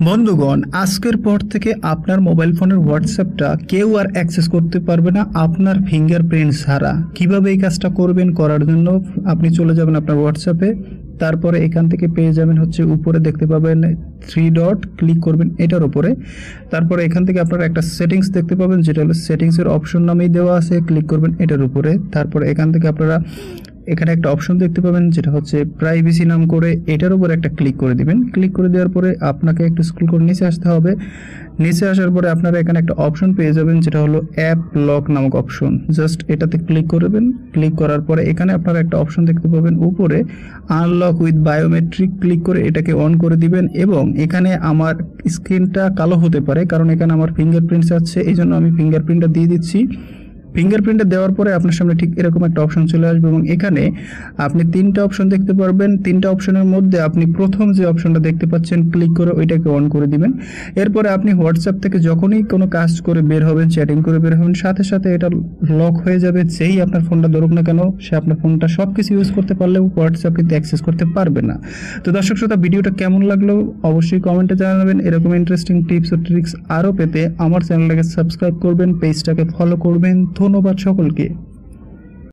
বন্ধুগণ, আজকের পর থেকে আপনার মোবাইল ফোনের হোয়াটসঅ্যাপটা কেউ আর অ্যাক্সেস করতে পারবে না আপনার ফিঙ্গারপ্রিন্ট ছাড়া। কিভাবে এই কাজটা করবেন? করার জন্য আপনি চলে যাবেন আপনার হোয়াটসঅ্যাপে, তারপরে এখান থেকে পেয়ে যাবেন হচ্ছে উপরে দেখতে পাবেন 3 ডট, ক্লিক করবেন এটার উপরে। তারপরে এখান থেকে আপনারা একটা সেটিংস দেখতে পাবেন, যেটা হলো সেটিংসের অপশন নামেই দেওয়া আছে, ক্লিক করবেন এটার উপরে। তারপরে এখান থেকে আপনারা এখানে একটা অপশন দেখতে পাবেন যেটা হচ্ছে প্রাইভেসি নাম করে, এটার উপর একটা ক্লিক করে দিবেন। ক্লিক করে দেওয়ার পরে আপনাকে একটু স্ক্রল করে নিচে আসতে হবে। নিচে আসার পরে আপনারা এখানে একটা অপশন পেয়ে যাবেন যেটা হলো অ্যাপ লক নামক অপশন। জাস্ট এটাতে ক্লিক করবেন। ক্লিক করার পরে এখানে আপনারা একটা অপশন দেখতে পাবেন উপরে আনলক উইথ বায়োমেট্রিক, ক্লিক করে এটাকে অন করে দিবেন। এবং এখানে আমার স্ক্রিনটা কালো হতে পারে কারণ এখানে আমার ফিঙ্গারপ্রিন্টস আছে, এই জন্য আমি ফিঙ্গারপ্রিন্টটা দিয়ে দিচ্ছি। ফিঙ্গারপ্রিন্টটা দেওয়ার পরে আপনার সামনে ঠিক এরকম একটা অপশন চলে আসবে এবং এখানে আপনি 3টা অপশন দেখতে পারবেন। 3টা অপশনের মধ্যে আপনি প্রথম যে অপশনটা দেখতে পাচ্ছেন, ক্লিক করে ওইটাকে অন করে দিবেন। এরপরে আপনি হোয়াটসঅ্যাপ থেকে যখনই কোনো কাজ করে বের হবেন, চ্যাটিং করে বের হবেন, সাথে সাথে এটা লক হয়ে যাবে। যেই আপনার ফোনটা ধরুক না কেন, সে আপনার ফোনটা সব কিছু ইউজ করতে পারলেও হোয়াটসঅ্যাপ কিন্তু অ্যাক্সেস করতে পারবে না। তো দর্শক শ্রোতা, ভিডিওটা কেমন লাগলো অবশ্যই কমেন্টে জানাবেন। এরকম ইন্টারেস্টিং টিপস ও ট্রিক্স আরও পেতে আমার চ্যানেলটাকে সাবস্ক্রাইব করবেন, পেজটাকে ফলো করবেন। ধন্যবাদ সকলকে।